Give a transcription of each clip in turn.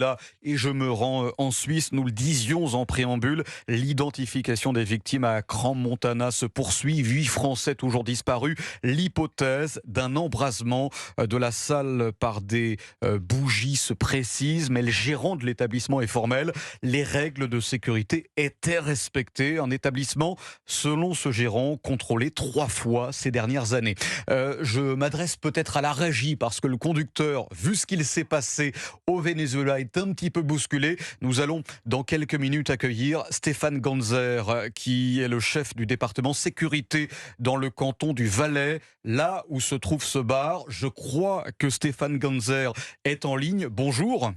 là et je me rends en Suisse. Nous le disions en préambule, l'identification des victimes à Crans-Montana se poursuit. 8 Français toujours disparus. L'hypothèse d'un embrasement de la salle par des bougies se précise, mais le gérant de l'établissement est formel. Les règles de sécurité étaient respectées. Un établissement, selon ce gérant, contrôlé 3 fois ces dernières années. Je m'adresse peut-être à la régie parce que le conducteur, vu ce qu'il s'est passé au Venezuela, est un petit peu bousculé. Nous allons dans quelques minutes accueillir Stéphane Ganzer, qui est le chef du département sécurité dans le canton du Valais, là où se trouve ce bar. Je crois que Stéphane Ganzer est en ligne. Bonjour.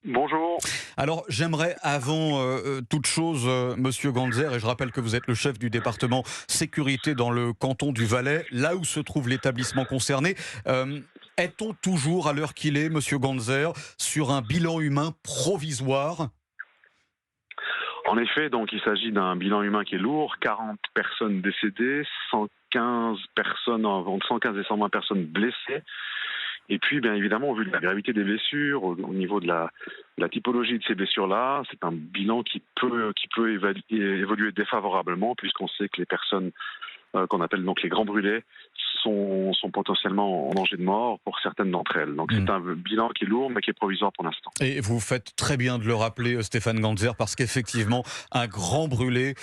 Bonjour. Alors, j'aimerais, avant toute chose, Monsieur Ganzer, et je rappelle que vous êtes le chef du département sécurité dans le canton du Valais, là où se trouve l'établissement concerné. Est-on toujours, à l'heure qu'il est, Monsieur Ganzer, sur un bilan humain provisoire ? En effet, donc il s'agit d'un bilan humain qui est lourd, 40 personnes décédées, 115 personnes, entre 115 et 120 personnes blessées. Et puis, bien évidemment, au vu de la gravité des blessures, au niveau de la typologie de ces blessures-là, c'est un bilan qui peut évoluer défavorablement, puisqu'on sait que les personnes qu'on appelle donc les grands brûlés sont potentiellement en danger de mort pour certaines d'entre elles. Donc c'est un bilan qui est lourd, mais qui est provisoire pour l'instant. Et vous faites très bien de le rappeler, Stéphane Ganzer, parce qu'effectivement, un grand brûlé,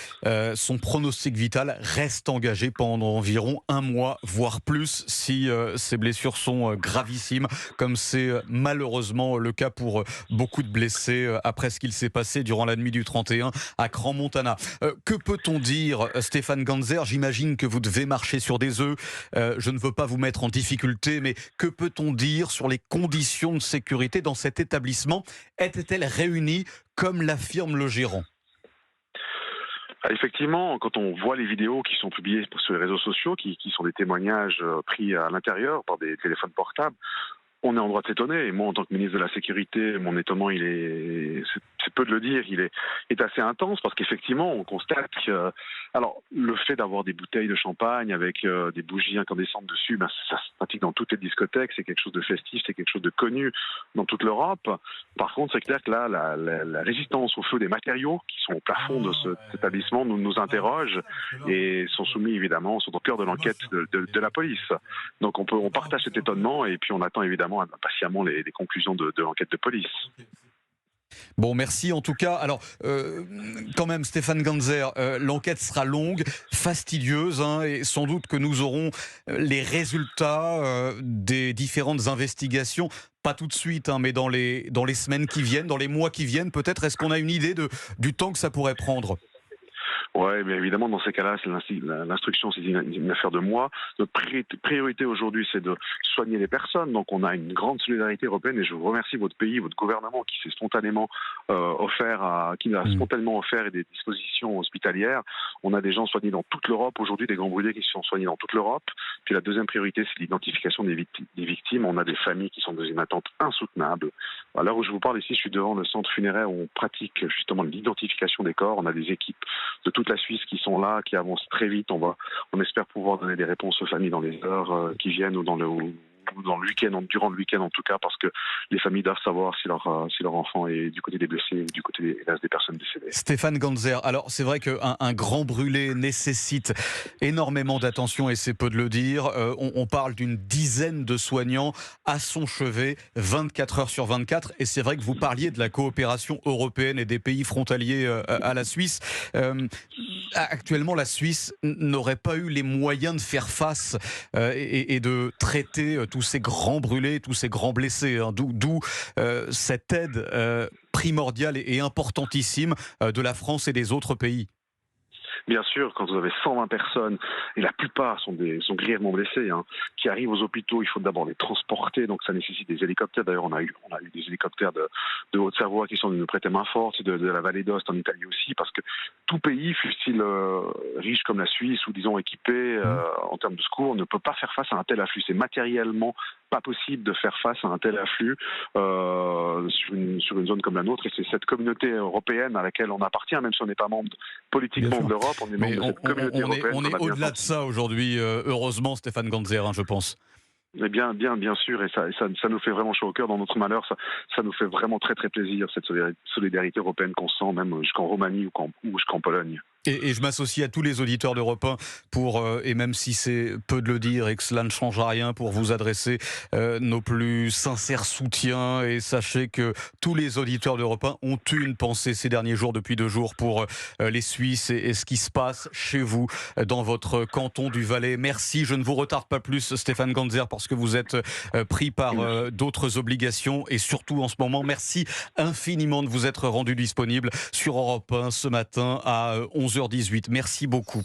son pronostic vital reste engagé pendant environ 1 mois, voire plus, si ces blessures sont gravissimes, comme c'est malheureusement le cas pour beaucoup de blessés après ce qu'il s'est passé durant la nuit du 31 à Crans-Montana. Que peut-on dire, Stéphane Ganzer ? J'imagine que vous devez marcher sur des œufs. Je ne veux pas vous mettre en difficulté, mais que peut-on dire sur les conditions de sécurité dans cet établissement ? Étaient-elles réunies comme l'affirme le gérant ? Effectivement, quand on voit les vidéos qui sont publiées sur les réseaux sociaux, qui sont des témoignages pris à l'intérieur par des téléphones portables, on est en droit de s'étonner. Et moi, en tant que ministre de la Sécurité, mon étonnement, c'est peu de le dire, il est assez intense parce qu'effectivement, on constate que, alors, le fait d'avoir des bouteilles de champagne avec des bougies incandescentes dessus, ça se pratique dans toutes les discothèques, c'est quelque chose de festif, c'est quelque chose de connu dans toute l'Europe. Par contre, c'est clair que là, la résistance au feu des matériaux qui sont au plafond de cet établissement nous interroge et sont soumis évidemment, sont au cœur de l'enquête de la police. Donc on partage cet étonnement et puis on attend évidemment impatiemment les conclusions de l'enquête de police. Bon, merci en tout cas. Alors, quand même, Stéphane Ganzer, l'enquête sera longue, fastidieuse, et sans doute que nous aurons les résultats des différentes investigations. Pas tout de suite, mais dans les semaines qui viennent, dans les mois qui viennent, peut-être. Est-ce qu'on a une idée du temps que ça pourrait prendre ? Oui, mais évidemment, dans ces cas-là, l'instruction, c'est une affaire de mois. Notre priorité aujourd'hui, c'est de soigner les personnes. Donc, on a une grande solidarité européenne et je vous remercie, votre pays, votre gouvernement, qui s'est spontanément spontanément offert des dispositions hospitalières. On a des gens soignés dans toute l'Europe. Aujourd'hui, des grands brûlés qui sont soignés dans toute l'Europe. Puis la deuxième priorité, c'est l'identification des victimes. On a des familles qui sont dans une attente insoutenable. À l'heure où je vous parle ici, je suis devant le centre funéraire où on pratique justement l'identification des corps. On a des équipes de toute la Suisse qui sont là, qui avancent très vite. On espère pouvoir donner des réponses aux familles dans les heures qui viennent ou dans le week-end, durant le week-end en tout cas, parce que les familles doivent savoir si leur enfant est du côté des blessés ou du côté des personnes décédées. Stéphane Ganzer, alors c'est vrai qu'un grand brûlé nécessite énormément d'attention et c'est peu de le dire. On parle d'une dizaine de soignants à son chevet, 24 heures sur 24, et c'est vrai que vous parliez de la coopération européenne et des pays frontaliers à la Suisse. Actuellement, la Suisse n'aurait pas eu les moyens de faire face et de traiter tous ces grands brûlés, tous ces grands blessés, d'où cette aide primordiale et importantissime de la France et des autres pays. Bien sûr, quand vous avez 120 personnes, et la plupart sont grièvement blessés, qui arrivent aux hôpitaux, il faut d'abord les transporter, donc ça nécessite des hélicoptères. D'ailleurs, on a eu des hélicoptères de Haute-Savoie qui sont venus nous prêter main forte, de la vallée d'Ost en Italie aussi, parce que tout pays, fût-il riche comme la Suisse ou disons équipé en termes de secours, ne peut pas faire face à un tel afflux. C'est matériellement pas possible de faire face à un tel afflux sur une zone comme la nôtre, et c'est cette communauté européenne à laquelle on appartient, même si on n'est pas membre politiquement de l'Europe, on est membre de cette communauté européenne. On est au-delà de ça aujourd'hui, heureusement, Stéphane Ganzer, je pense. Eh bien sûr, et ça nous fait vraiment chaud au cœur dans notre malheur. Ça nous fait vraiment très très plaisir, cette solidarité européenne qu'on sent même jusqu'en Roumanie ou jusqu'en Pologne. Et je m'associe à tous les auditeurs d'Europe 1 pour, et même si c'est peu de le dire et que cela ne change rien, pour vous adresser nos plus sincères soutiens. Et sachez que tous les auditeurs d'Europe 1 ont eu une pensée ces derniers jours, depuis 2 jours, pour les Suisses et ce qui se passe chez vous, dans votre canton du Valais. Merci, je ne vous retarde pas plus, Stéphane Ganzer, parce que vous êtes pris par d'autres obligations. Et surtout en ce moment, merci infiniment de vous être rendu disponible sur Europe 1 ce matin à 11h18. Merci beaucoup.